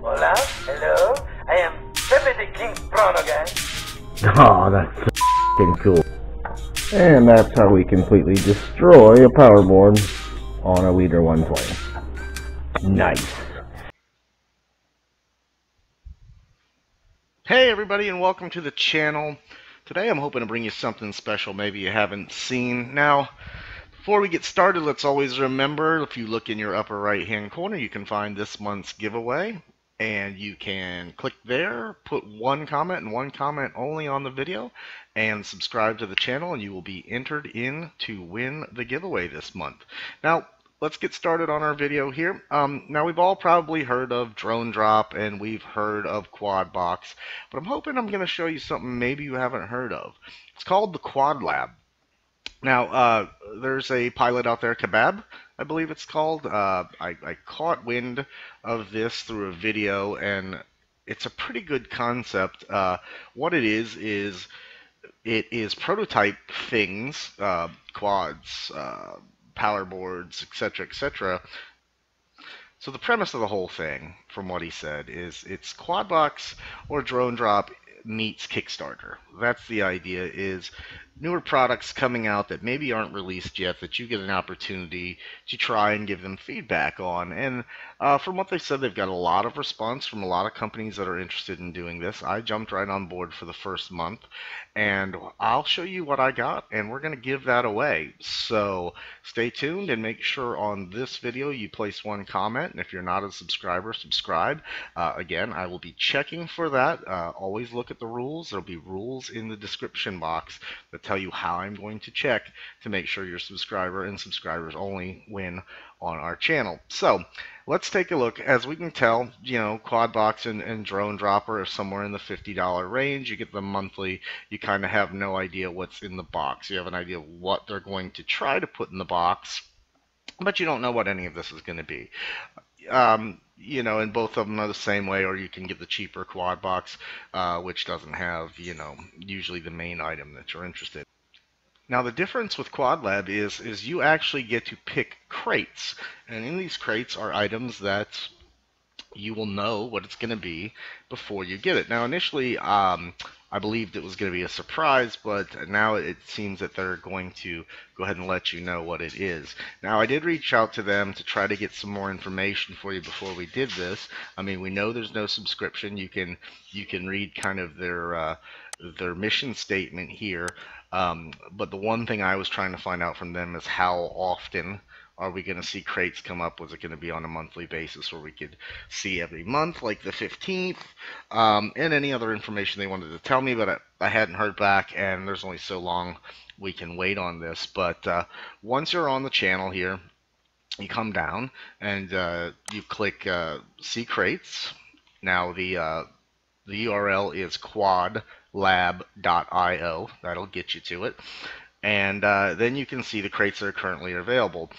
Hola, hello, I am Pepe the King Prono Guy. Oh, that's so f***ing cool. And that's how we completely destroy a power board on a Leader 120. Nice. Hey everybody, and welcome to the channel. Today I'm hoping to bring you something special maybe you haven't seen. Now, before we get started, let's always remember, if you look in your upper right hand corner, you can find this month's giveaway, and you can click there, put one comment and one comment only on the video, and subscribe to the channel, and you will be entered in to win the giveaway this month. Now, let's get started on our video here. Now, we've all probably heard of DroneDrop, and we've heard of KwadBox, but I'm hoping I'm going to show you something maybe you haven't heard of. It's called the Quad Lab. Now, there's a pilot out there, Kebab, I believe it's called. I caught wind of this through a video, and it's a pretty good concept. What it is it is prototype things, quads, power boards, etc., etc. So the premise of the whole thing, from what he said, is it's KwadBox or DroneDrop meets Kickstarter. That's the idea, is newer products coming out that maybe aren't released yet that you get an opportunity to try and give them feedback on. And from what they said, they've got a lot of response from a lot of companies that are interested in doing this. I jumped right on board for the first month, and I'll show you what I got, and we're going to give that away. So stay tuned and make sure on this video you place one comment, and if you're not a subscriber, subscribe. Again, I will be checking for that. Always look at the rules. There'll be rules in the description box that tell you how I'm going to check to make sure you're a subscriber, and subscribers only win on our channel. So let's take a look. As we can tell, you know, KwadBox and DroneDrop are somewhere in the $50 range. You get them monthly. You kind of have no idea what's in the box. You have an idea of what they're going to try to put in the box, but you don't know what any of this is going to be. You know, and both of them are the same way, or you can get the cheaper KwadBox, which doesn't have, you know, usually the main item that you're interested in. Now, the difference with Quad Lab is you actually get to pick crates, and in these crates are items that you will know what it's going to be before you get it. Now, initially, I believed it was going to be a surprise, but now it seems that they're going to go ahead and let you know what it is. Now, I did reach out to them to try to get some more information for you before we did this. I mean, we know there's no subscription. You can read kind of their mission statement here. But the one thing I was trying to find out from them is how often are we going to see crates come up? Was it going to be on a monthly basis where we could see every month, like the 15th? And any other information they wanted to tell me, but I hadn't heard back, and there's only so long we can wait on this. But once you're on the channel here, you come down and you click See Crates. Now the URL is quadlab.io. That'll get you to it. And then you can see the crates that are currently available.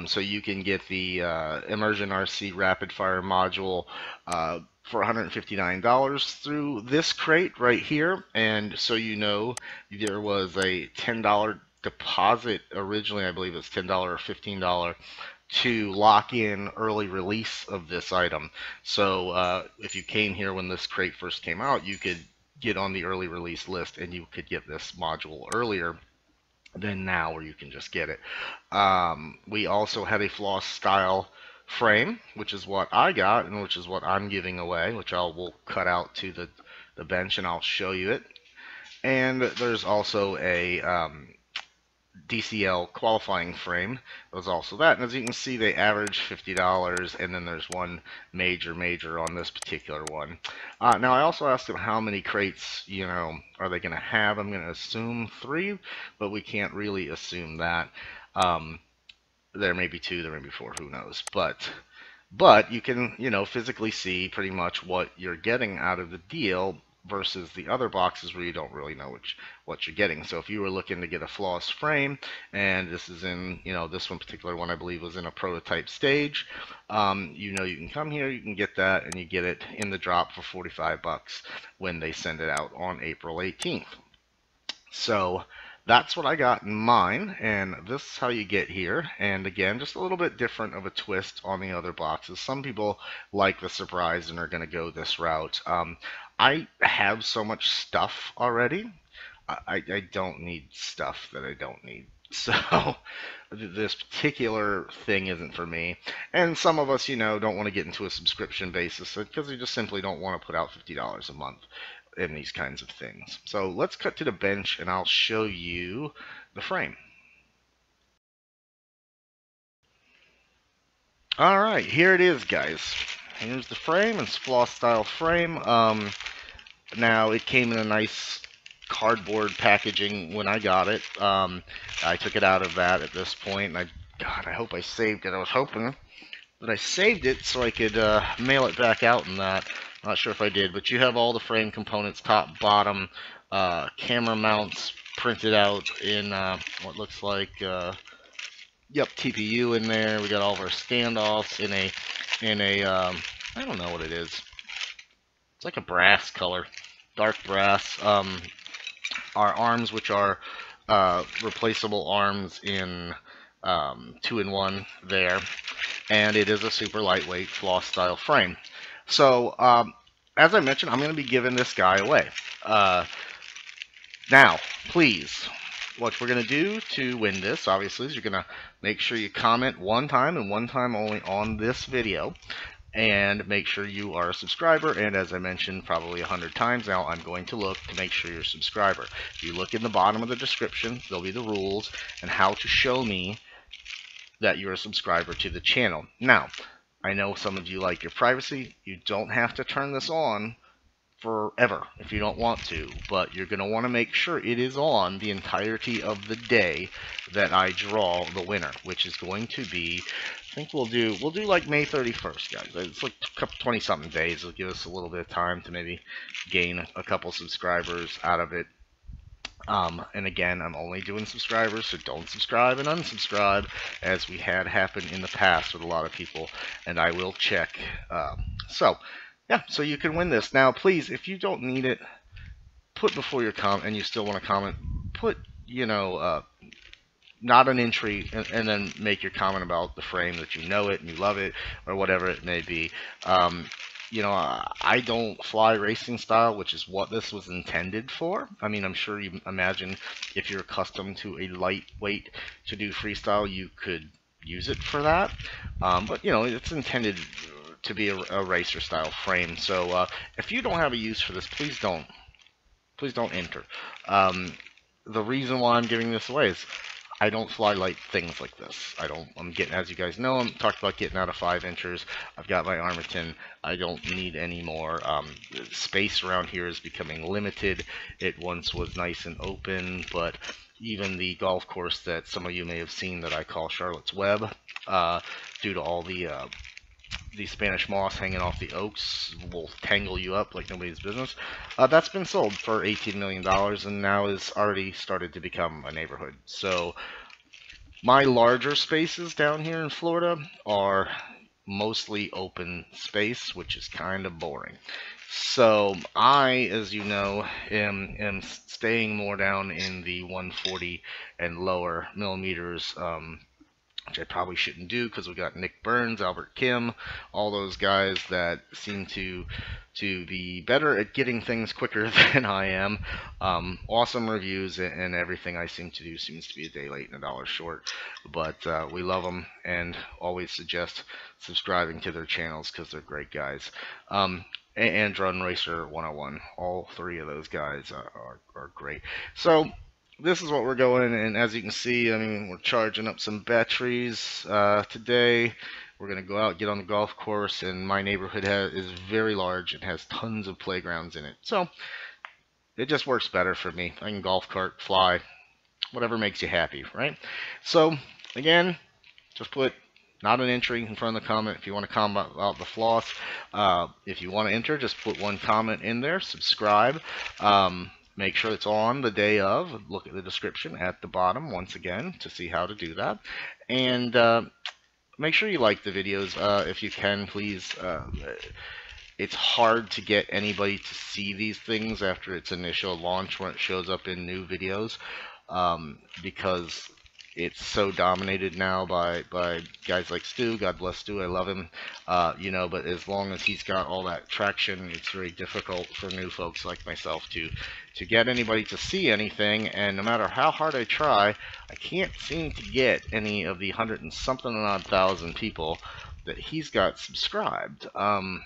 So you can get the Immersion RC Rapid Fire module for $159 through this crate right here. And so you know, there was a $10 deposit originally. I believe it's $10 or $15 to lock in early release of this item. So if you came here when this crate first came out, you could get on the early release list, and you could get this module earlier than now, where you can just get it. We also had a floss style frame, which is what I got, and which is what I'm giving away, which will cut out to the bench, and I'll show you it. And there's also a DCL qualifying frame. There's also that, and as you can see, they average $50, and then there's one major on this particular one. Now, I also asked them how many crates, you know, are they going to have. I'm going to assume 3, but we can't really assume that. There may be 2, there may be 4, who knows. But you can, you know, physically see pretty much what you're getting out of the deal versus the other boxes where you don't really know what you're getting. So if you were looking to get a floss frame, and this is in, you know, this one particular one I believe was in a prototype stage, you know, you can come here, you can get that, and you get it in the drop for 45 bucks when they send it out on April 18th. So that's what I got in mine, and this is how you get here. And again, just a little bit different of a twist on the other boxes. Some people like the surprise and are going to go this route. I have so much stuff already. I don't need stuff that I don't need. So this particular thing isn't for me. And some of us, don't want to get into a subscription basis because we just simply don't want to put out $50 a month in these kinds of things. So let's cut to the bench and I'll show you the frame. Alright, here it is, guys. Here's the frame. It's floss style frame. Now it came in a nice cardboard packaging when I got it. I took it out of that at this point, and God, I hope I saved it. I was hoping that I saved it so I could mail it back out in that. Not sure if I did, but you have all the frame components, top, bottom, camera mounts printed out in what looks like, TPU in there. We got all of our standoffs in a I don't know what it is. It's like a brass color, dark brass. Our arms, which are replaceable arms in 2-in-1 there, and it is a super lightweight floss style frame. So as I mentioned, I'm going to be giving this guy away. Now, please, what we're going to do to win this, obviously, is you're going to make sure you comment one time and one time only on this video. And make sure you are a subscriber, and as I mentioned probably 100 times now, I'm going to look to make sure you're a subscriber. If you look in the bottom of the description, there'll be the rules and how to show me that you're a subscriber to the channel. Now, I know some of you like your privacy. You don't have to turn this on forever if you don't want to, but you're going to want to make sure it is on the entirety of the day that I draw the winner, which is going to be, I think we'll do like May 31st, guys. It's like 20-something days. It'll give us a little bit of time to maybe gain a couple subscribers out of it. And again, I'm only doing subscribers, so don't subscribe and unsubscribe, as we had happen in the past with a lot of people, and I will check. Yeah, so you can win this. Now, please, if you don't need it, put before your comment, and you still want to comment, put, not an entry, and then make your comment about the frame, that you know it and you love it, or whatever it may be. I don't fly racing style, which is what this was intended for. I mean, I'm sure you imagine if you're accustomed to a lightweight to do freestyle, you could use it for that. But, it's intended to be a racer style frame. So if you don't have a use for this, please don't enter. The reason why I'm giving this away is I don't fly light things like this. I'm getting, as you guys know, I'm talking about getting out of 5 inchers. I've got my Armaton. I don't need any more. Space around here is becoming limited. It once was nice and open, but even the golf course that some of you may have seen that I call Charlotte's Web, due to all the Spanish moss hanging off the oaks will tangle you up like nobody's business. That's been sold for $18 million and now is already started to become a neighborhood. So my larger spaces down here in Florida are mostly open space, which is kind of boring. So I, as you know, am staying more down in the 140 and lower millimeters, which I probably shouldn't do because we got Nick Burns, Albert Kim, all those guys that seem to be better at getting things quicker than I am. Awesome reviews, and everything I seem to do seems to be a day late and $1 short. But we love them and always suggest subscribing to their channels because they're great guys. And Drone Racer 101, all 3 of those guys are great. So this is what we're going, and as you can see, I mean, we're charging up some batteries today. We're going to go out, get on the golf course, and my neighborhood is very large and has tons of playgrounds in it. So it just works better for me. I can golf cart, fly, whatever makes you happy, right? So again, just put not an entry in front of the comment if you want to comment about the floss. If you want to enter, just put one comment in there, subscribe. Make sure it's on the day of. Look at the description at the bottom once again to see how to do that. And make sure you like the videos if you can, please. It's hard to get anybody to see these things after its initial launch when it shows up in new videos. because it's so dominated now by guys like Stu. God bless Stu, I love him. You know, but as long as he's got all that traction, it's very difficult for new folks like myself to get anybody to see anything. And no matter how hard I try, I can't seem to get any of the 100 and something odd thousand people that he's got subscribed. I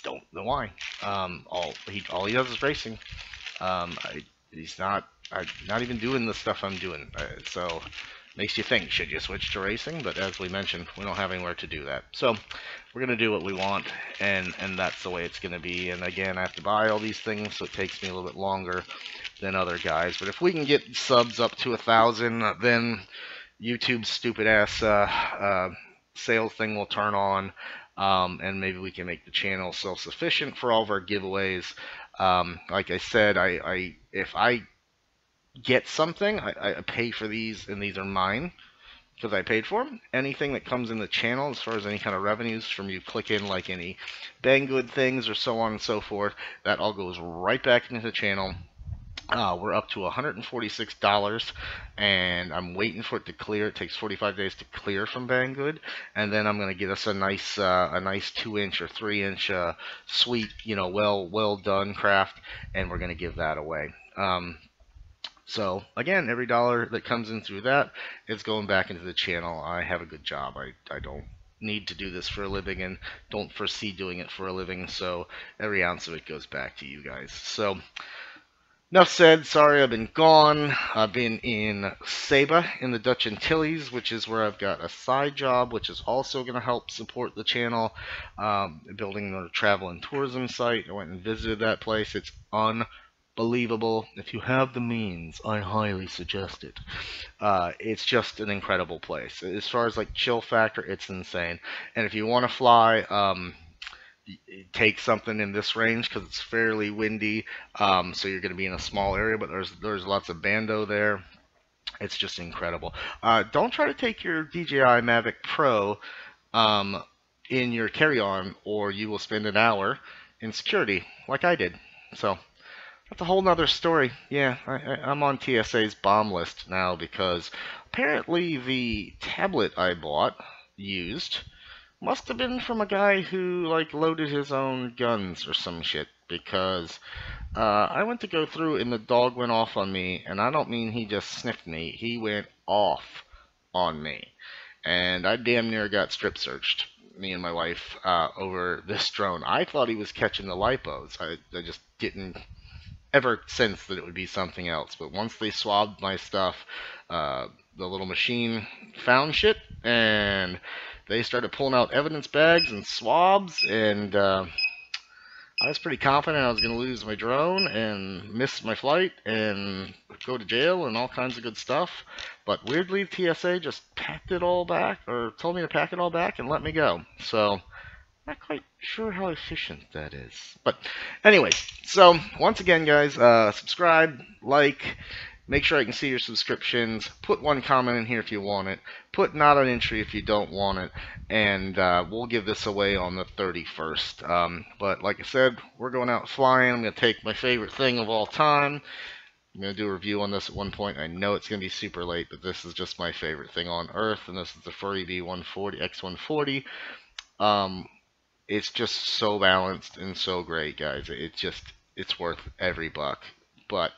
don't know why. All he does is racing. He's not even doing the stuff I'm doing. So makes you think, should you switch to racing? But as we mentioned, we don't have anywhere to do that. So we're gonna do what we want, and that's the way it's gonna be. And again, I have to buy all these things, so it takes me a little bit longer than other guys. But if we can get subs up to 1,000, then YouTube's stupid ass sales thing will turn on. And maybe we can make the channel self-sufficient for all of our giveaways. Like I said, if I get something, I pay for these, and these are mine because I paid for them. Anything that comes in the channel, as far as any kind of revenues from you clicking like any Banggood things or so on and so forth, that all goes right back into the channel. We're up to $146, and I'm waiting for it to clear. It takes 45 days to clear from Banggood, and then I'm going to get us a nice 2-inch or 3-inch sweet, you know, well done craft, and we're going to give that away. So again, every dollar that comes in through that is going back into the channel. I have a good job. I don't need to do this for a living and don't foresee doing it for a living, so every ounce of it goes back to you guys. So enough said. Sorry I've been gone. I've been in Saba in the Dutch Antilles, which is where I've got a side job, which is also going to help support the channel, building a travel and tourism site. I went and visited that place. It's unbelievable. If you have the means, I highly suggest it. It's just an incredible place. As far as like chill factor, it's insane. And if you want to fly, take something in this range because it's fairly windy, so you're going to be in a small area, but there's lots of bando there. It's just incredible. Don't try to take your DJI Mavic Pro in your carry-on, or you will spend an hour in security like I did. So that's a whole nother story. Yeah, I'm on TSA's bomb list now because apparently the tablet I bought used must have been from a guy who like loaded his own guns or some shit, because I went to go through and the dog went off on me, and I don't mean he just sniffed me, he went off on me, and I damn near got strip searched, me and my wife, over this drone. I thought he was catching the lipos. I just didn't ever sense that it would be something else, but once they swabbed my stuff, the little machine found shit, and they started pulling out evidence bags and swabs, and I was pretty confident I was going to lose my drone and miss my flight and go to jail and all kinds of good stuff. But weirdly, TSA just packed it all back, or told me to pack it all back and let me go. So not quite sure how efficient that is. But anyways, so once again, guys, subscribe, like, make sure I can see your subscriptions. Put one comment in here if you want it. Put not on entry if you don't want it. And we'll give this away on the 31st. But like I said, we're going out flying. I'm going to take my favorite thing of all time. I'm going to do a review on this at one point. I know it's going to be super late, but this is just my favorite thing on Earth. And this is the Furry B140, X140. It's just so balanced and so great, guys. It's worth every buck. But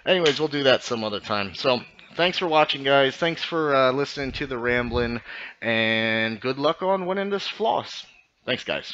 anyways, we'll do that some other time. So thanks for watching, guys. Thanks for listening to the rambling, and good luck on winning this floss. Thanks, guys.